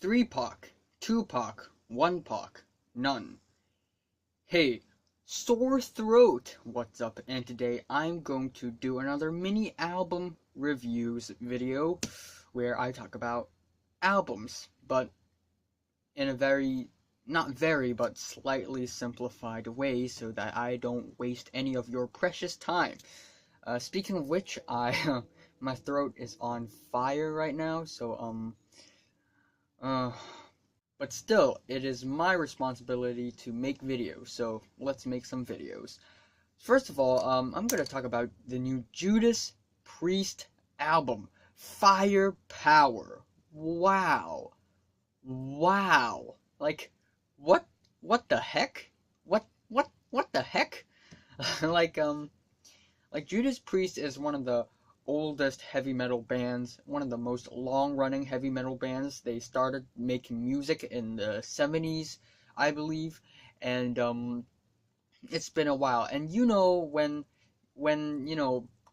3 Pac, 2 Pac, 1 Pac, none. Hey, sore throat, what's up? And today I'm going to do another mini album reviews video where I talk about albums, but in a not very, but slightly simplified way so that I don't waste any of your precious time. Speaking of which, my throat is on fire right now, so, but still, it is my responsibility to make videos, so let's make some videos. First of all, I'm gonna talk about the new Judas Priest album, Firepower. Wow. Wow. Like, what the heck? What the heck? like, Judas Priest is one of the oldest heavy metal bands, one of the most long-running heavy metal bands. They started making music in the 70s, I believe, and it's been a while. And you know, when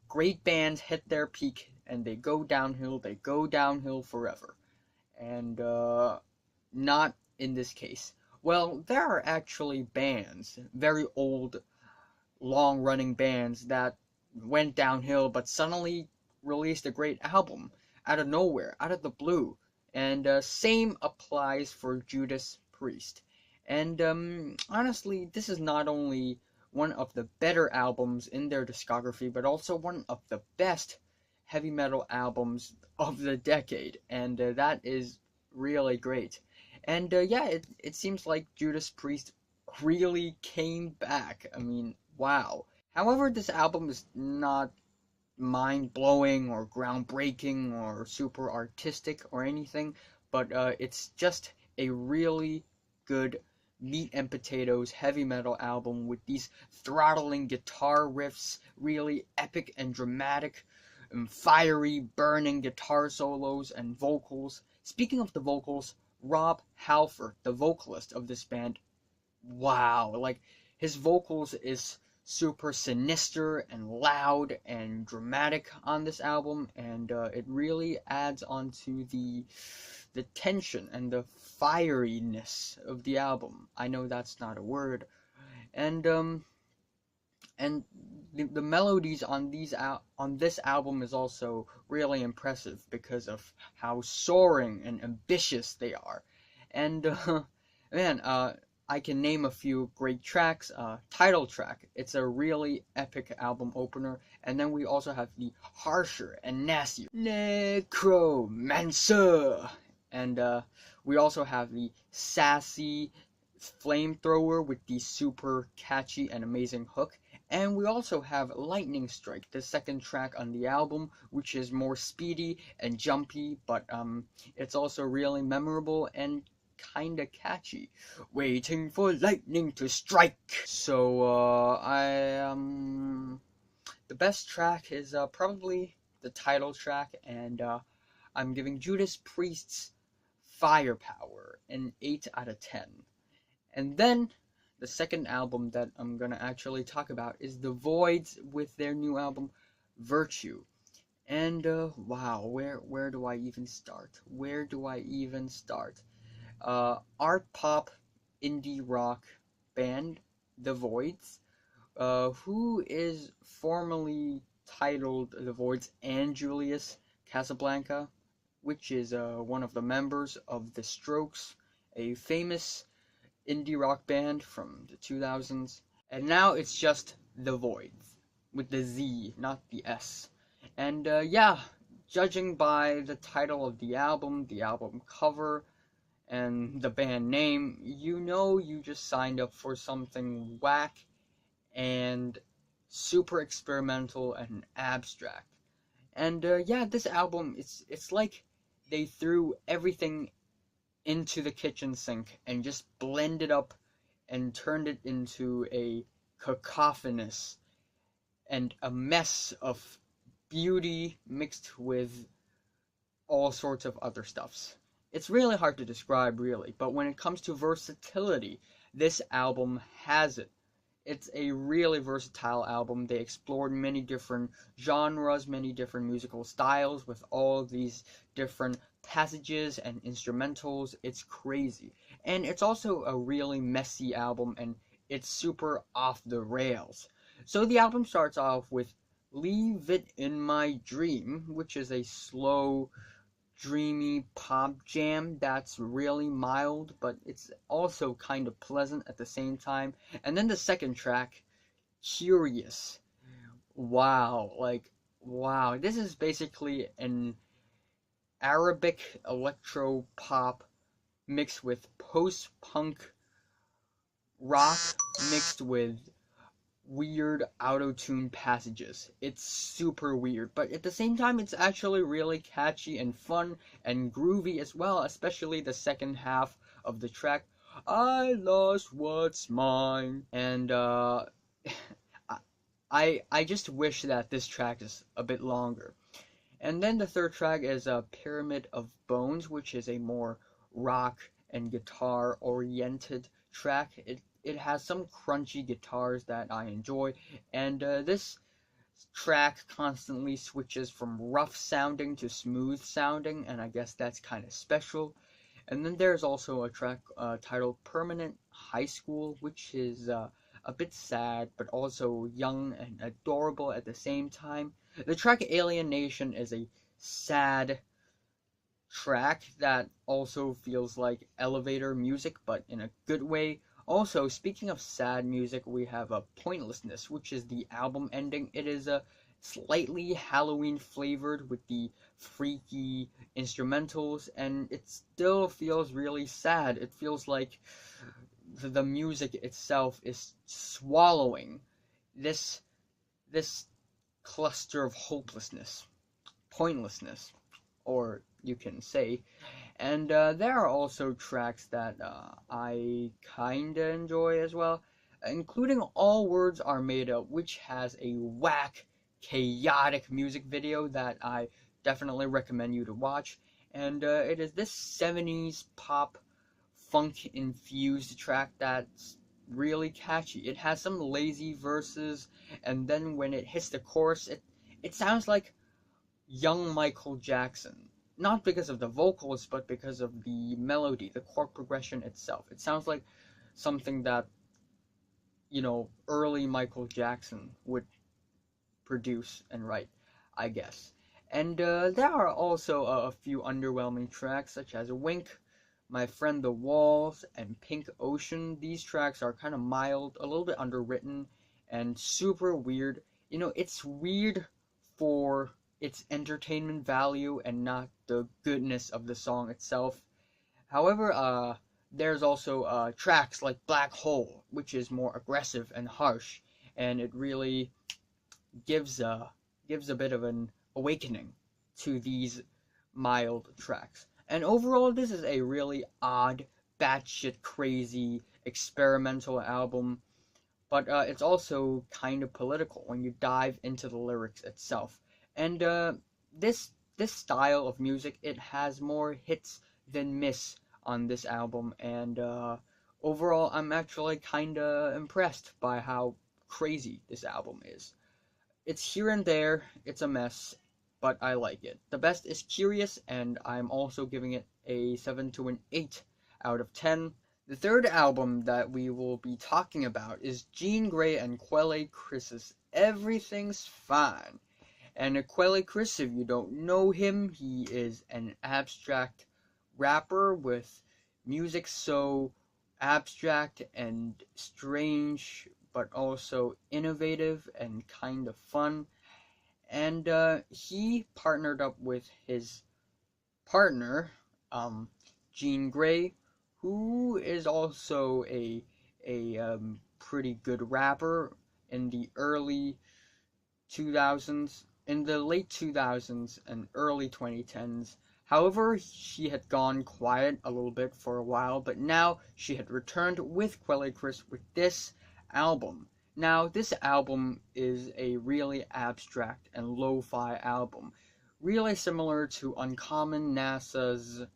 great bands hit their peak and they go downhill forever. And not in this case. Well, there are actually bands, very old, long-running bands that went downhill but suddenly released a great album out of nowhere, out of the blue. And same applies for Judas Priest. And honestly, this is not only one of the better albums in their discography, but also one of the best heavy metal albums of the decade. And that is really great. And yeah, it seems like Judas Priest really came back. I mean, wow. However, this album is not mind-blowing or groundbreaking or super artistic or anything, but it's just a really good meat and potatoes heavy metal album with these throttling guitar riffs, really epic and dramatic, and fiery, burning guitar solos and vocals. Speaking of the vocals, Rob Halford, the vocalist of this band, wow, like, his vocals is super sinister and loud and dramatic on this album, and it really adds onto the tension and the fieriness of the album. I know that's not a word. And the melodies on this album is also really impressive because of how soaring and ambitious they are. And man, I can name a few great tracks. Title track, it's a really epic album opener. And then we also have the harsher and nastier Necromancer. And we also have the sassy Flamethrower with the super catchy and amazing hook. And we also have Lightning Strike, the second track on the album, which is more speedy and jumpy, but it's also really memorable and kinda catchy. Waiting for lightning to strike. So the best track is probably the title track, and I'm giving Judas Priest's Firepower an 8 out of 10. And then the second album that I'm gonna actually talk about is the Voidz with their new album Virtue. And wow, where do I even start? Art pop indie rock band the Voidz, who is formerly titled the Voidz and Julius Casablanca, which is one of the members of The Strokes, a famous indie rock band from the 2000s. And now it's just the Voidz with the Z, not the S. And yeah, judging by the title of the album cover, and the band name, you know you just signed up for something whack and super experimental and abstract. And yeah, this album, it's like they threw everything into the kitchen sink and just blended up and turned it into a cacophonous and a mess of beauty mixed with all sorts of other stuffs. It's really hard to describe, really, but when it comes to versatility, this album has it. It's a really versatile album. They explored many different genres, many different musical styles with all of these different passages and instrumentals. It's crazy. And it's also a really messy album, and it's super off the rails. So the album starts off with Leave It in My Dream, which is a slow, dreamy pop jam that's really mild, but it's also kind of pleasant at the same time. And then the second track, Curious. Wow, like, wow. This is basically an Arabic electro pop mixed with post punk rock mixed with weird auto-tune passages. It's super weird, but at the same time it's actually really catchy and fun and groovy as well, especially the second half of the track. I lost what's mine. And I just wish that this track is a bit longer. And then the third track is a Pyramid of Bones, which is a more rock and guitar oriented track. It has some crunchy guitars that I enjoy, and this track constantly switches from rough sounding to smooth sounding, and I guess that's kind of special. And then there's also a track titled Permanent High School, which is a bit sad, but also young and adorable at the same time. The track AlieNNatioN is a sad track that also feels like elevator music, but in a good way. Also, speaking of sad music, we have a Pointlessness, which is the album ending. It is a slightly Halloween flavored with the freaky instrumentals, and it still feels really sad. It feels like the music itself is swallowing this cluster of hopelessness, pointlessness, or you can say. And there are also tracks that I kinda enjoy as well, including All Words Are Made Up, which has a whack, chaotic music video that I definitely recommend you to watch. And it is this 70s pop funk infused track that's really catchy. It has some lazy verses, and then when it hits the chorus, it sounds like young Michael Jackson. Not because of the vocals, but because of the melody, the chord progression itself. It sounds like something that, early Michael Jackson would produce and write, I guess. And there are also a few underwhelming tracks, such as Wink, My Friend the Walls, and Pink Ocean. These tracks are kind of mild, a little bit underwritten, and super weird. It's weird for its entertainment value and not the goodness of the song itself. However, there's also tracks like Black Hole, which is more aggressive and harsh, and it really gives a bit of an awakening to these mild tracks. And overall, this is a really odd, batshit crazy, experimental album, but it's also kind of political when you dive into the lyrics itself. And this style of music, it has more hits than miss on this album, and overall, I'm actually kind of impressed by how crazy this album is. It's here and there, it's a mess, but I like it. The best is Curious, and I'm also giving it a 7 to an 8 out of 10. The third album that we will be talking about is Jean Grae and Quelle Chris's Everything's Fine. And Quelle Chris, if you don't know him, he is an abstract rapper with music so abstract and strange, but also innovative and kind of fun. And he partnered up with his partner, Jean Grae, who is also a pretty good rapper in the early 2000s, in the late 2000s and early 2010s. However, she had gone quiet a little bit for a while, but now she had returned with Quelle Chris with this album. Now, this album is a really abstract and lo-fi album, really similar to Uncommon NASA's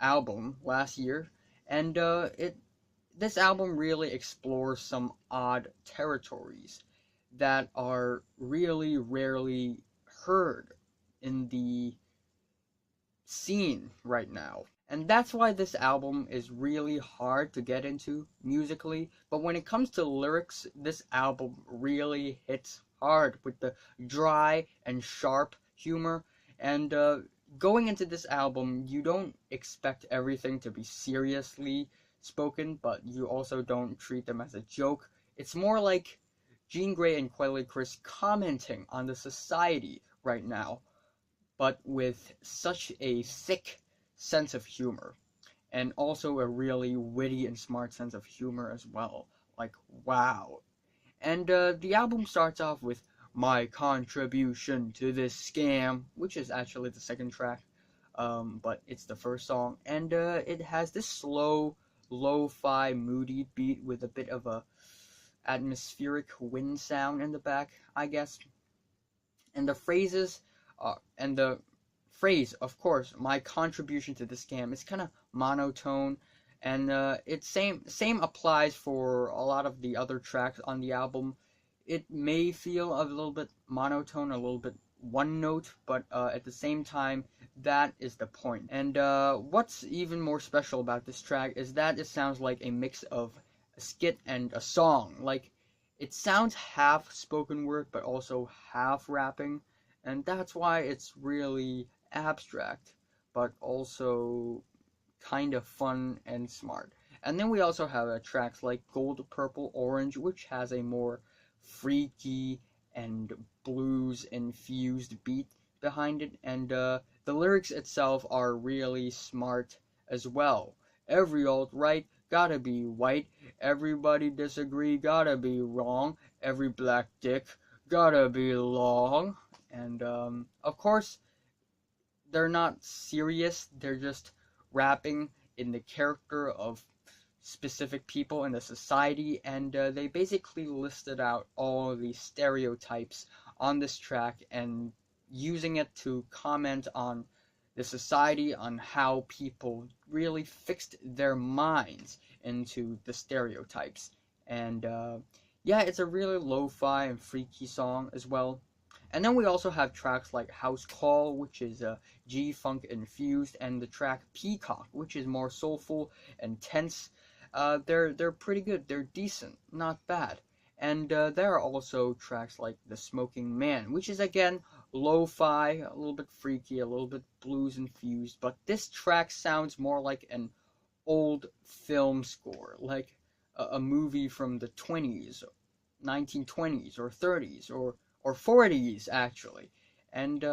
album last year, and this album really explores some odd territories that are really rarely heard in the scene right now. And that's why this album is really hard to get into musically. But when it comes to lyrics, this album really hits hard with the dry and sharp humor. And going into this album, you don't expect everything to be seriously spoken, but you also don't treat them as a joke. It's more like Jean Grae and Quelle commenting on the society right now, but with such a thick sense of humor, and also a really witty and smart sense of humor as well. Like, wow. And the album starts off with My Contribution to This Scam, which is actually the second track, but it's the first song. And it has this slow, lo-fi, moody beat with a bit of a atmospheric wind sound in the back, I guess. And the phrases, and the phrase, of course, my contribution to the scam, is kind of monotone, and it's same applies for a lot of the other tracks on the album. It may feel a little bit monotone, a little bit one note, but at the same time, that is the point. And what's even more special about this track is that it sounds like a mix of a skit and a song. Like, it sounds half spoken word, but also half rapping, and that's why it's really abstract, but also kind of fun and smart. And then we also have tracks like Gold, Purple, Orange, which has a more freaky and blues-infused beat behind it, and the lyrics itself are really smart as well. Every alt-right gotta be white, everybody disagree gotta be wrong, every black dick gotta be long. And of course, they're not serious, they're just rapping in the character of specific people in the society, and they basically listed out all of these stereotypes on this track and using it to comment on the society, on how people really fixed their minds into the stereotypes. And yeah, it's a really lo-fi and freaky song as well. And then we also have tracks like House Call, which is G-Funk infused, and the track Peacock, which is more soulful and tense. They're pretty good, they're decent, not bad. And there are also tracks like The Smoking Man, which is again lo-fi, a little bit freaky, a little bit blues infused, but this track sounds more like an old film score, like a movie from the 20s, 1920s, or 30s, or 40s actually. And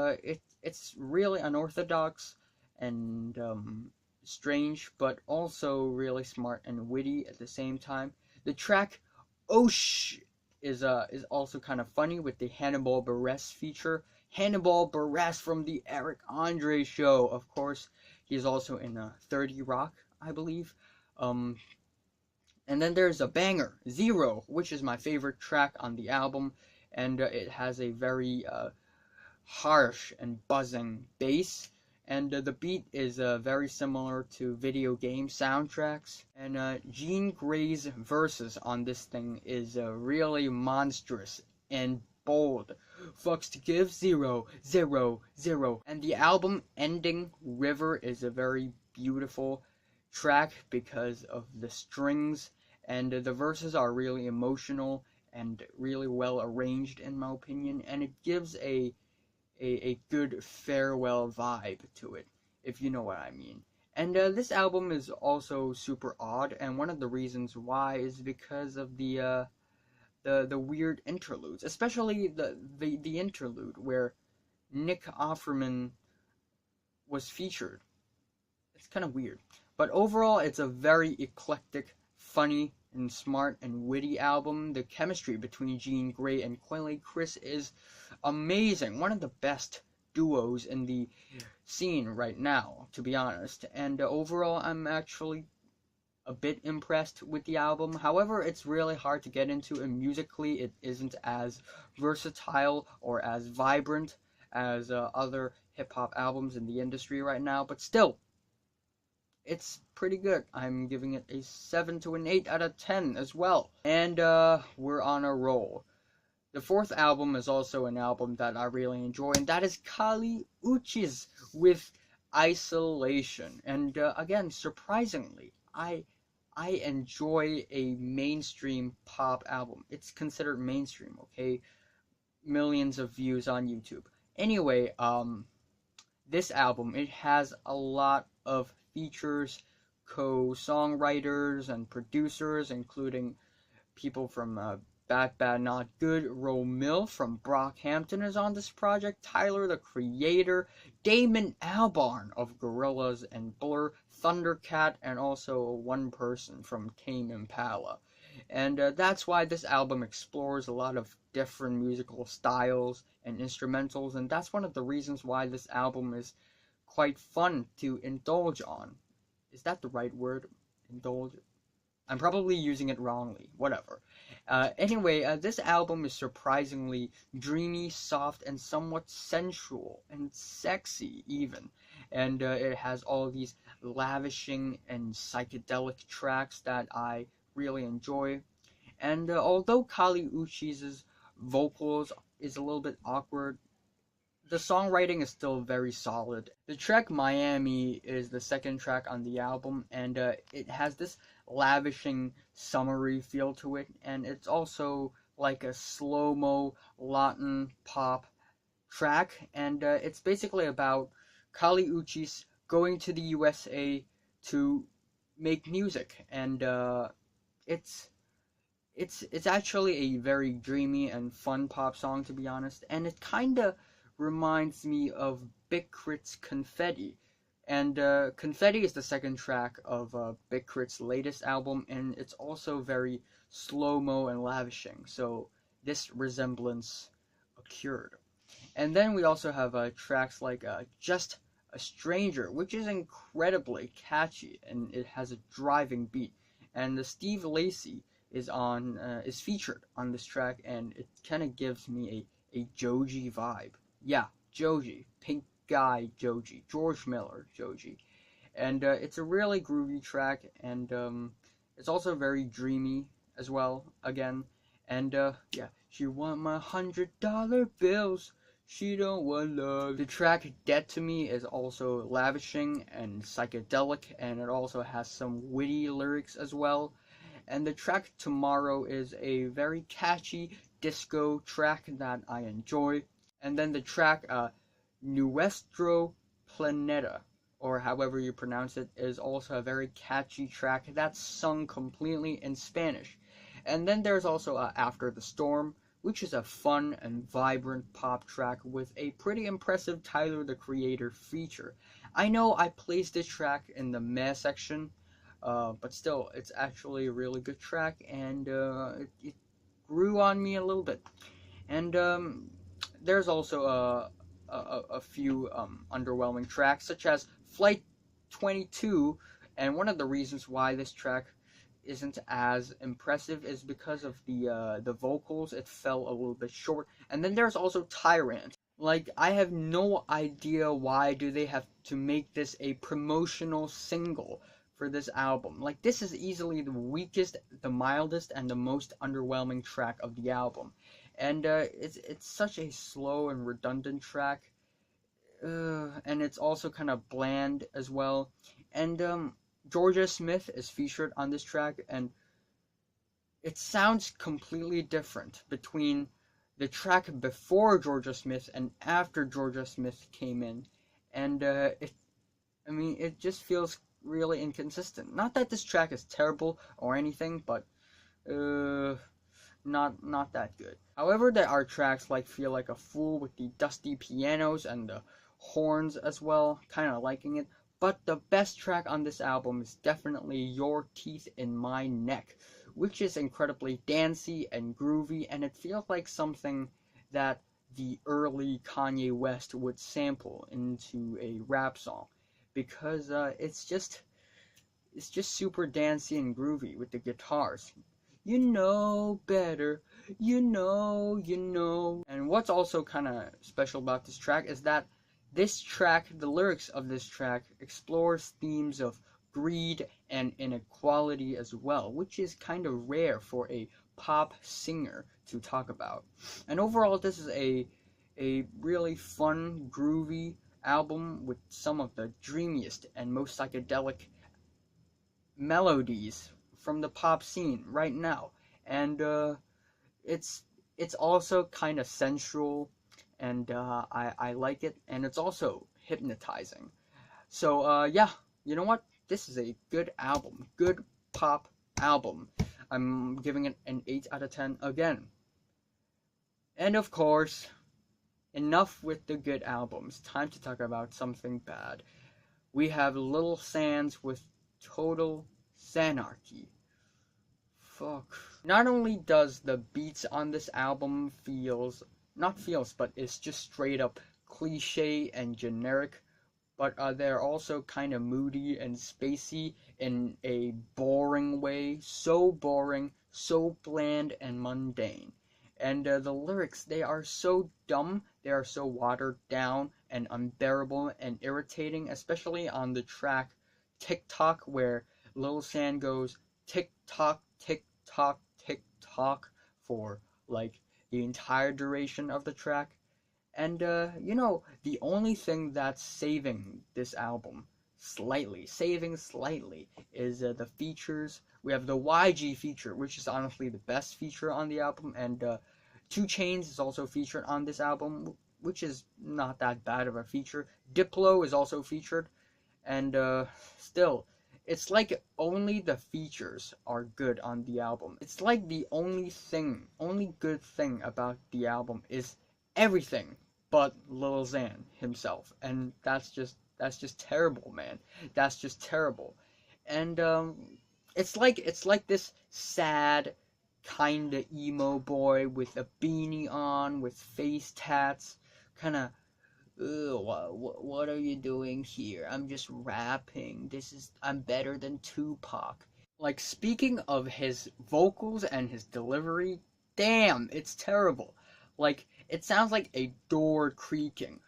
it's really unorthodox and strange, but also really smart and witty at the same time. The track Osh is also kind of funny with the Hannibal Buress feature. Hannibal Buress from the Eric Andre show, of course. He's also in 30 Rock, I believe. And then there's a banger, Zero, which is my favorite track on the album, and it has a very harsh and buzzing bass, and the beat is very similar to video game soundtracks. And Jean Grae's verses on this thing is really monstrous and bold. Fucks to give, 0, 0, 0. And the album ending, River, is a very beautiful track because of the strings, and the verses are really emotional and really well arranged in my opinion, and it gives a good farewell vibe to it, if you know what I mean. And this album is also super odd, and one of the reasons why is because of the weird interludes, especially the interlude where Nick Offerman was featured. It's kind of weird, but overall it's a very eclectic, funny, and smart and witty album. The chemistry between Jean Grae and Quelle is amazing. One of the best duos in the scene right now, to be honest. And overall, I'm actually a bit impressed with the album. However, it's really hard to get into, and musically it isn't as versatile or as vibrant as other hip-hop albums in the industry right now, but still, it's pretty good. I'm giving it a 7 to an 8 out of 10 as well. And we're on a roll. The fourth album is also an album that I really enjoy, and that is Kali Uchis with Isolation. And again, surprisingly, I enjoy a mainstream pop album. It's considered mainstream, okay? Millions of views on YouTube. Anyway, this album, it has a lot of features, co-songwriters and producers, including people from Bad Bad Not Good. Romil from Brockhampton is on this project. Tyler, the Creator. Damon Albarn of Gorillaz and Blur. Thundercat, and also one person from Tame Impala. And that's why this album explores a lot of different musical styles and instrumentals, and that's one of the reasons why this album is quite fun to indulge on. Is that the right word? Indulge? I'm probably using it wrongly. Whatever. Anyway, this album is surprisingly dreamy, soft, and somewhat sensual and sexy even. And it has all these lavishing and psychedelic tracks that I really enjoy. And although Kali Uchis' vocals is a little bit awkward, the songwriting is still very solid. The track Miami is the second track on the album, and it has this lavishing, summery feel to it, and it's also like a slow-mo Latin pop track, and it's basically about Kali Uchis going to the USA to make music, and it's it's actually a very dreamy and fun pop song, to be honest, and it kinda reminds me of Big Crit's Confetti. And Confetti is the second track of Big Crit's latest album, and it's also very slow-mo and lavishing, so this resemblance occurred. And then we also have tracks like Just a Stranger, which is incredibly catchy, and it has a driving beat. And Steve Lacy is featured on this track, and it kind of gives me a Joji vibe. Yeah, Joji, Pink Guy Joji, George Miller Joji. And it's a really groovy track, and it's also very dreamy as well, again. And yeah, she want my $100 bills, she don't want love. The track Dead to Me is also lavishing and psychedelic, and it also has some witty lyrics as well. And the track Tomorrow is a very catchy disco track that I enjoy. And then the track Neustro Planeta, or however you pronounce it, is also a very catchy track that's sung completely in Spanish. And then there's also After the Storm, which is a fun and vibrant pop track with a pretty impressive Tyler, the Creator feature. I know I placed this track in the meh section, but still, it's actually a really good track, and it grew on me a little bit. And there's also a few underwhelming tracks, such as Flight 22, and one of the reasons why this track isn't as impressive is because of the vocals. It fell a little bit short. And then there's also Tyrant. Like, I have no idea why do they have to make this a promotional single for this album. Like, this is easily the weakest, the mildest, and the most underwhelming track of the album. And it's such a slow and redundant track, and it's also kind of bland as well. And Georgia Smith is featured on this track, and it sounds completely different between the track before Georgia Smith and after Georgia Smith came in, and it just feels really inconsistent. Not that this track is terrible or anything, but not that good. However, there are tracks like Feel Like a Fool with the dusty pianos and the horns as well, kind of liking it. But the best track on this album is definitely Your Teeth in My Neck, which is incredibly dancey and groovy, and it feels like something that the early Kanye West would sample into a rap song, because it's just super dancey and groovy with the guitars. You know better, you know. And what's also kind of special about this track is that this track, the lyrics of this track, explores themes of greed and inequality as well, which is kind of rare for a pop singer to talk about. And overall, this is a really fun, groovy album with some of the dreamiest and most psychedelic melodies from the pop scene right now. And it's it's also kind of sensual, and I like it, and it's also hypnotizing. So yeah, you know what? This is a good album, good pop album. I'm giving it an 8 out of 10 again. And of course, enough with the good albums. Time to talk about something bad. We have Lil Xan's with Total Xanarchy. Fuck. Not only does the beats on this album but it's just straight up cliche and generic, but they're also kind of moody and spacey in a boring way. So boring, so bland and mundane. And the lyrics, they are so dumb, they are so watered down and unbearable and irritating, especially on the track TikTok, where Lil Xan goes tick tock, tick tock, tick tock for like the entire duration of the track. And, the only thing that's saving this album saving slightly, is the features. We have the YG feature, which is honestly the best feature on the album, and 2 Chainz is also featured on this album, which is not that bad of a feature. Diplo is also featured, and still, it's like only the features are good on the album. It's like the only good thing about the album is everything but Lil Xan himself, and that's just terrible, man. That's just terrible. And it's like this sad kind of emo boy with a beanie on, with face tats, kind of. What are you doing here? I'm just rapping. I'm better than Tupac. Like, speaking of his vocals and his delivery, damn, it's terrible. Like, it sounds like a door creaking.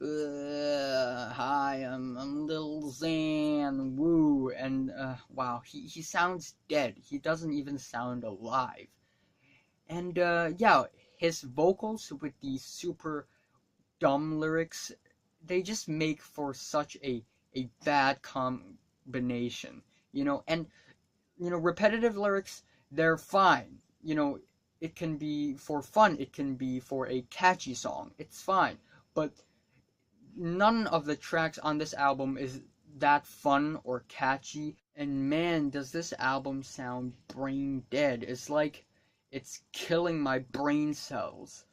Hi, I'm Lil Xan, woo, and, wow, he sounds dead. He doesn't even sound alive. And, yeah, his vocals with these super dumb lyrics, they just make for such a bad combination, and repetitive lyrics, they're fine. It can be for fun, it can be for a catchy song, it's fine, but none of the tracks on this album is that fun or catchy. And man, does this album sound brain dead. It's like it's killing my brain cells.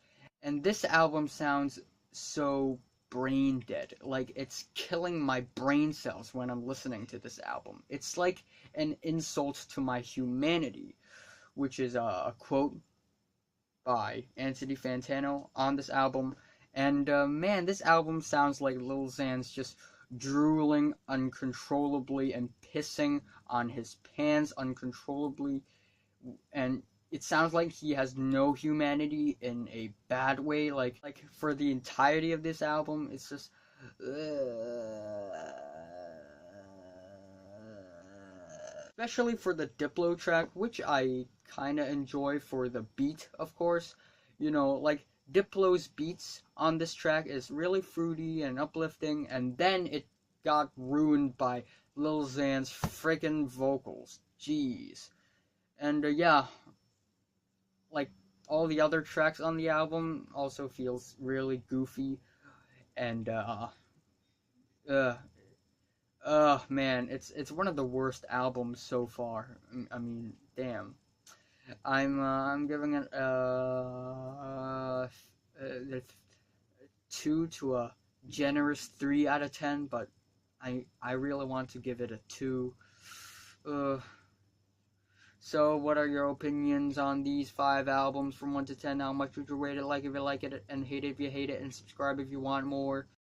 And this album sounds so brain dead. Like, it's killing my brain cells when I'm listening to this album. It's like an insult to my humanity, which is a quote by Anthony Fantano on this album. And man, this album sounds like Lil Xan's just drooling uncontrollably and pissing on his pants uncontrollably, and it sounds like he has no humanity in a bad way. Like for the entirety of this album, it's just especially for the Diplo track, which I kind of enjoy for the beat, of course. Like, Diplo's beats on this track is really fruity and uplifting, and then it got ruined by Lil Xan's freaking vocals. Jeez. And yeah, like, all the other tracks on the album also feels really goofy, and man, it's one of the worst albums so far. I mean, damn. I'm giving it 2 to a generous 3 out of 10, but I really want to give it a 2. So what are your opinions on these 5 albums from 1 to 10? How much would you rate it? Like if you like it, and hate it if you hate it, and subscribe if you want more.